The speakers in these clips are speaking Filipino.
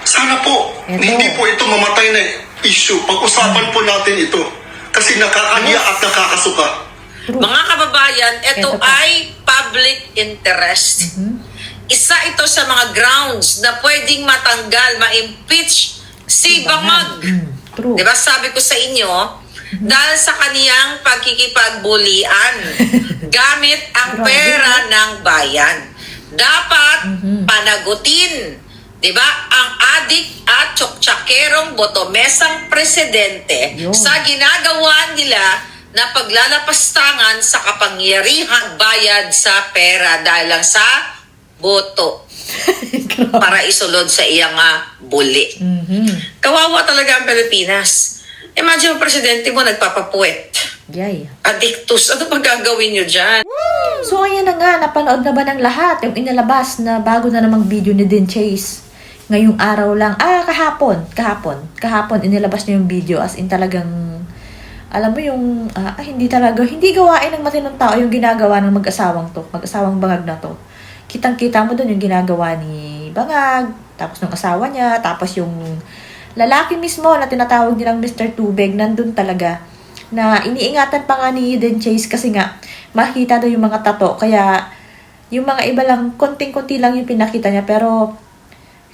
Sana po, hindi po ito mamatay na issue. Pag-usapan po natin ito. Kasi nakakanya at nakakasuka. Mga kababayan, ito ay public interest. Isa ito sa mga grounds na pwedeng matanggal, ma-impeach si Bangag. Diba sabi ko sa inyo, dahil sa kaniyang pagkikipagbulian gamit ang pera ng bayan. Dapat panagutin, diba, ang adik at tsoktsakerong botomesang presidente sa ginagawa nila na paglalapastangan sa kapangyarihang bayad sa pera dahil lang sa boto para isulod sa iyang buli. Kawawa talaga ang Pilipinas. Imagine mo, presidente mo nagpapapuwet. Yay. Addictus. Ano pang gagawin nyo dyan? So, ayan na nga, napanood na ba ng lahat yung inilabas na bago na namang video ni Dean Chase? Ngayong araw lang, kahapon, inilabas niya yung video as in talagang, alam mo yung, hindi gawain ng matinong tao yung ginagawa ng mag-asawang Bangag na to. Kitang-kita mo dun yung ginagawa ni Bangag, tapos ng asawa niya, tapos yung lalaki mismo na tinatawag nilang Mr. Tubig, nandun talaga. Na iniingatan pa nga ni Dean Chase kasi nga, makita daw yung mga tato. Kaya, yung mga iba lang, konting-konti lang yung pinakita niya. Pero,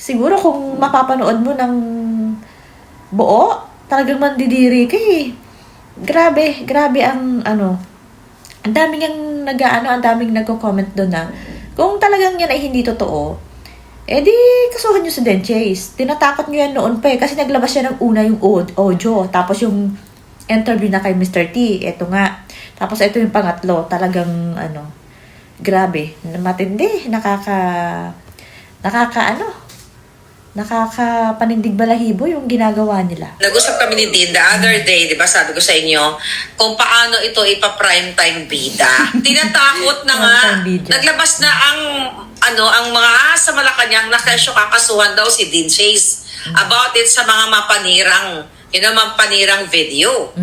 siguro kung mapapanood mo ng buo, talagang mandidiri ka eh. Grabe ang ang daming ang ang daming nagko-comment doon na, kung talagang yan ay hindi totoo, di kasuhan nyo si Dean Chase. Tinatakot nyo yan noon pa eh. Kasi naglabas siya ng una yung audio. Tapos yung interview na kay Mr. T. Ito nga. Tapos ito yung pangatlo. Talagang, grabe. Matindi. Nakakapanindig balahibo yung ginagawa nila. Nag-usap kami ni Dean the other day, di ba sabi ko sa inyo, kung paano ito ipa-primetime bida. Tinatakot na nga. Naglabas na ang mga sa Malacanang na kesyo kakasuhan daw si Dean Chase about it sa mga mapanirang video.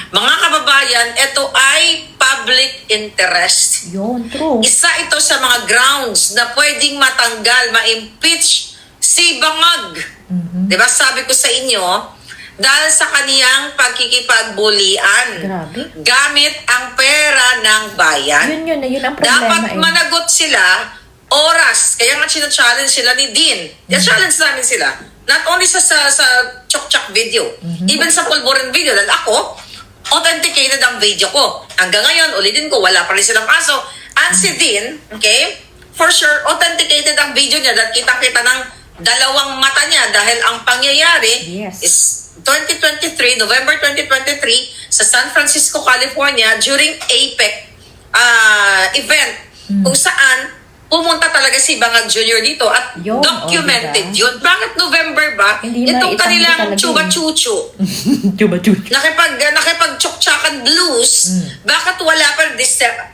Mga kababayan, ito ay public interest. Yun, true. Isa ito sa mga grounds na pwedeng matanggal, ma-impeach si Bangag. Diba sabi ko sa inyo, dahil sa kaniyang pagkikipagbulian gamit ang pera ng bayan. Yun ang problema. Dapat managot sila oras. Kaya nga challenge sila ni Dean. Challenge namin sila. Not only sa chok-chok video, even sa pulburin video. Dahil ako, authenticated ang video ko. Hanggang ngayon, ulitin ko, wala pa rin silang kaso. And si Dean, okay, for sure, authenticated ang video niya dahil kitang-kita ng dalawang mata niya dahil ang pangyayari is 2023, November 2023, sa San Francisco, California, during APEC event, kung saan pumunta talaga si Bangag Jr. dito at documented yun. Bakit November ba? Itong kanilang chuba-chuchu. Chuba-chuchu. Nakipag-chok-chakan blues. Bakit wala pa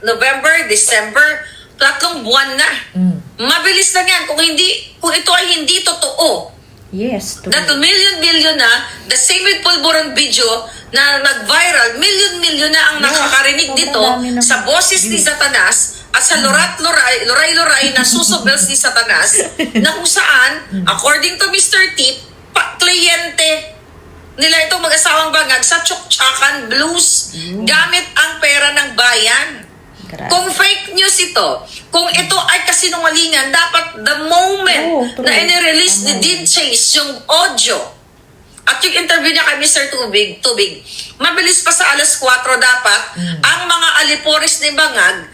November, December, 3 buwan na. Mabilis lang yan. Kung ito ay hindi totoo. Yes. True. That million na, the same with Pulburon video na nag-viral, million na ang nakakarinig dito sa boses ni Satanas at sa loray-loray na susobels ni Satanas na kung saan, according to Mr. T, kliyente nila itong mag-asawang Bangag sa Chokchakan Blues gamit ang pera ng bayan. Kung fake news ito, kung ito ay kasinungalingan, dapat the moment na inirelease ni Dean Chase yung audio at yung interview niya kay Mr. Tubig, mabilis pa sa alas 4 dapat ang mga aliporis ni Bangag.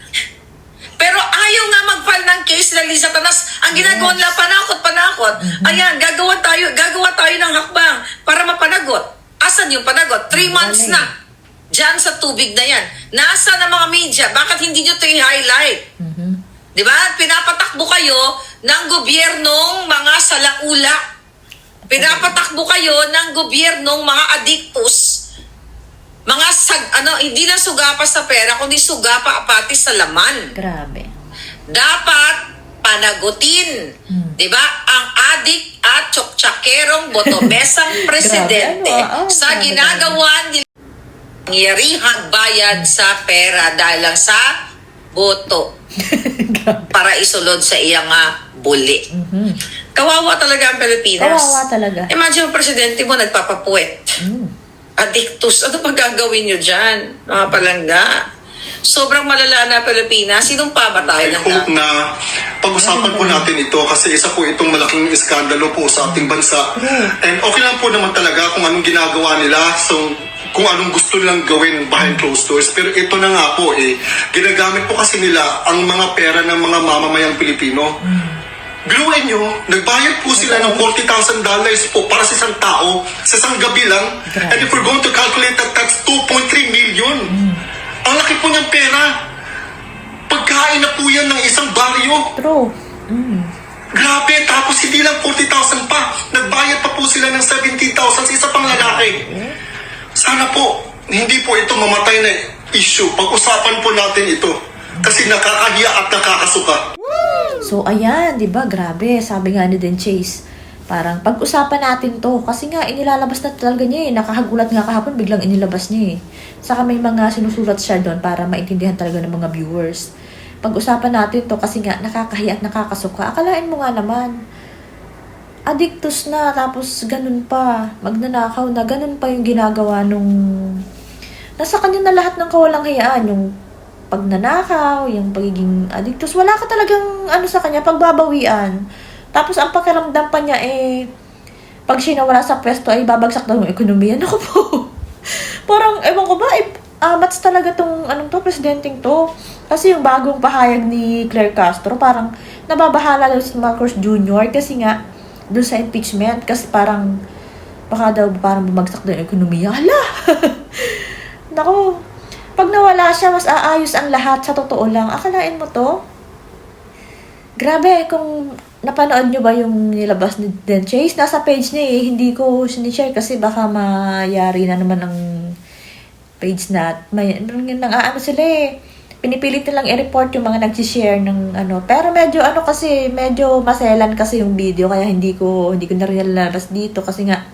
Pero ayaw nga mag-file ng case na Lisa Tanas. Ang ginagawa nila, panakot. Ayan, gagawa tayo ng hakbang para mapanagot. Asan yung panagot? 3 months na. Diyan sa tubig na yan. Nasa na mga media? Bakit hindi nyo ito i-highlight? Diba? Pinapatakbo kayo ng gobyernong mga salaula. Pinapatakbo kayo ng gobyernong mga adictus. Mga hindi na suga pa sa pera, kundi suga pa pati sa laman. Grabe. Dapat panagutin, di ba, ang adik at tsoktsakerong botomesang presidente sa ginagawa nila pangyarihang bayad sa pera dahil lang sa boto para isulod sa iyang buli. Kawawa talaga ang Pilipinas. Kawawa talaga. Imagine yung presidente mo nagpapapuwet. Addictus. Ano pa gagawin nyo dyan? Mga palangga. Sobrang malala na Pilipinas. Sinong pa ba tayo I ng hope na pag-usapan po natin ito kasi isa po itong malaking iskandalo po sa ating bansa. And okay lang po naman talaga kung anong ginagawa nila, so kung anong gusto nilang gawin behind closed doors. Pero ito na nga po ginagamit po kasi nila ang mga pera ng mga mamamayang Pilipino. Biruin nyo, nagbayad po sila ng $40,000 po para sa isang tao, sa isang gabi lang. And if we're going to calculate that, that's 2.3 million. Ang laki po niyang pera. Pagkain na po yan ng isang baryo. True. Grabe, tapos hindi lang 40,000 pa. Nagbayad pa po sila ng 70,000 sa isa pang lalaki. Sana po, hindi po ito mamatay na issue. Pag-usapan po natin ito. Kasi nakakahiya at nakakasuka. So, ayan, di ba? Grabe. Sabi nga ni Den Chase, parang pag-usapan natin to. Kasi nga, inilalabas na talaga niya eh. Nakahagulat nga kahapon, biglang inilabas niya eh. Saka may mga sinusulat siya doon para maintindihan talaga ng mga viewers. Pag-usapan natin to kasi nga, nakakahiya at nakakasuka. Akalain mo nga naman, addictus na, tapos ganun pa. Magnanakaw na, ganun pa yung ginagawa nung... Nasa kanya na lahat ng kawalang hayaan. Yung pagnanakaw, yung pagiging addictus. Wala ka talagang sa kanya, pagbabawian. Tapos ang pakiramdam pa niya pag siya nawala sa pwesto ay babagsak daw yung ekonomiya. Naku po. Parang, ewan ko ba, mats talaga tong presidenteng to. Kasi yung bagong pahayag ni Claire Castro, parang nababahala daw si Marcos Jr. Kasi nga, doon sa impeachment, kasi parang, baka daw parang bumagsak daw yung ekonomiya. Hala! Naku, pag nawala siya, mas aayos ang lahat sa totoo lang. Akalain mo to? Grabe, kung napanood nyo ba yung nilabas ni Den Chase? Nasa page niya hindi ko sinishare kasi baka mayari na naman ang page na. Sila pinipilit nilang i-report yung mga nag-share ng Pero medyo medyo maselan kasi yung video kaya hindi ko na rin nalabas dito kasi nga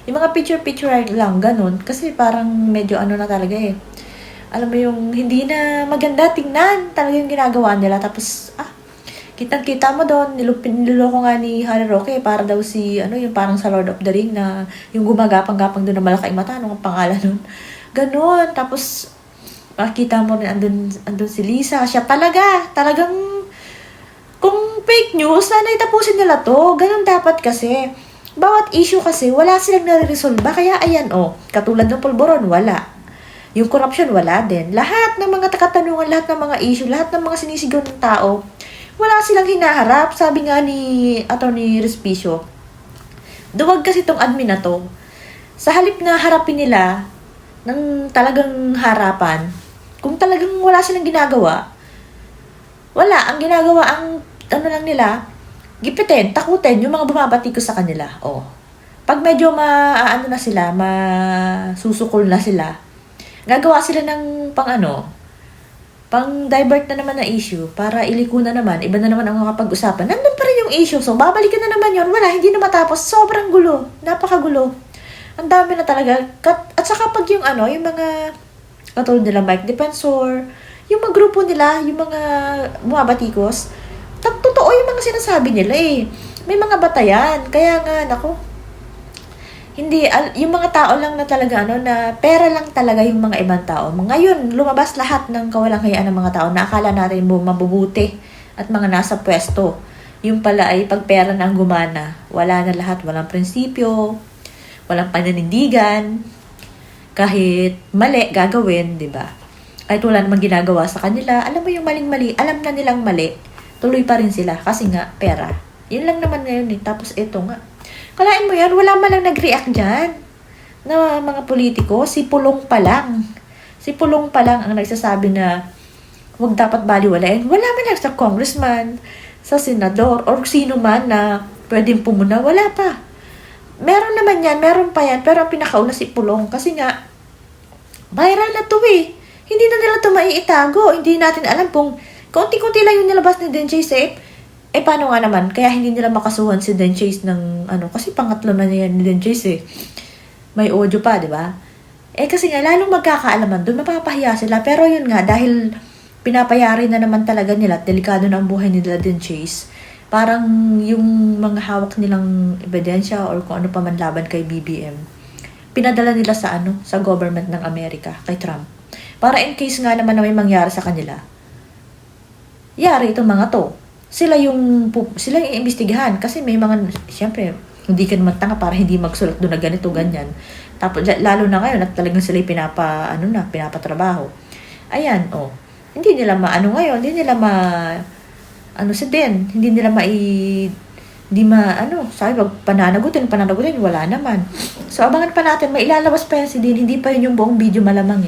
yung mga picture lang ganun kasi parang medyo na talaga alam mo yung hindi na maganda tingnan talaga yung ginagawa nila tapos kitang-kita mo doon, niloloko nga ni Harry Roque para daw si, yung parang sa Lord of the Ring na yung gumagapang-gapang doon na malaki mata, ang pangalan nun. Ganon. Tapos, makikita mo rin andun si Lisa. Siya talagang, kung fake news, sana itapusin nila to. Ganon dapat kasi. Bawat issue kasi, wala silang nare-resolve. Kaya ayan, katulad ng pulburon, wala. Yung corruption, wala din. Lahat ng mga katanungan, lahat ng mga issue, lahat ng mga sinisigaw ng tao, wala silang hinaharap. Sabi nga ni Atty. Respicio, duwag kasi itong admin na to. Sa halip na harapin nila ng talagang harapan, kung talagang wala silang ginagawa, wala. Ang ginagawa, lang nila, gipitin, takutin yung mga bumabati ko sa kanila. Pag medyo na sila, masusukol na sila, gagawa sila ng pang-divert na naman na issue para iliko na naman, iba na naman ang makapag-usapan. Nandun pa rin yung issue. So, babalikan na naman yun. Wala, hindi na matapos. Sobrang gulo. Napakagulo. Ang dami na talaga. At saka pag yung yung mga katulad nila Mike Defensor, yung mga grupo nila, yung mga bumabatikos, totoo yung mga sinasabi nila May mga batayan. Kaya nga, hindi, yung mga tao lang na talaga, na pera lang talaga yung mga ibang tao. Ngayon, lumabas lahat ng kawalang hayaan ng mga tao na akala natin mabubuti at mga nasa pwesto. Yung pala ay pag pera na ang gumana, wala na lahat, walang prinsipyo, walang pananindigan, kahit mali, gagawin, di ba? Kahit wala namang ginagawa sa kanila, alam mo yung maling-mali, alam na nilang mali, tuloy pa rin sila kasi nga, pera. Yun lang naman ngayon Tapos ito nga, kalain mo yan, wala man lang nag-react dyan na mga politiko. Si Pulong pa lang ang nagsasabi na huwag dapat baliwalain. Wala man lang sa congressman, sa senador, or sino man na pwedeng pumuna. Wala pa. Meron naman yan, meron pa yan. Pero ang pinakauna si Pulong kasi nga, viral na to Hindi na nila to maiitago. Hindi natin alam kung kaunti-kunti lang yung nilabas ni Den Chase paano nga naman? Kaya hindi nila makasuhan si Den Chase ng kasi pangatlo na niya ni Den Chase May audio pa, di ba? Kasi nga, lalong magkakaalaman doon, mapapahiya sila. Pero yun nga, dahil pinapayari na naman talaga nila at delikado na ang buhay nila Den Chase, parang yung mga hawak nilang ebidensya or kung ano pa man laban kay BBM, pinadala nila sa sa government ng Amerika, kay Trump. Para in case nga naman na may mangyari sa kanila, yari itong mga to. Sila yung iimbestigahan kasi may mga, siyempre, hindi ka naman tanga para hindi magsulat doon na ganito, ganyan. Tapos, lalo na ngayon at talagang sila pinapatrabaho. Ayan, hindi nila ngayon, hindi nila sabi, pag pananagutin, wala naman. So, abangan pa natin, may ilalabas pa yan si Din, hindi pa yun yung buong video malamang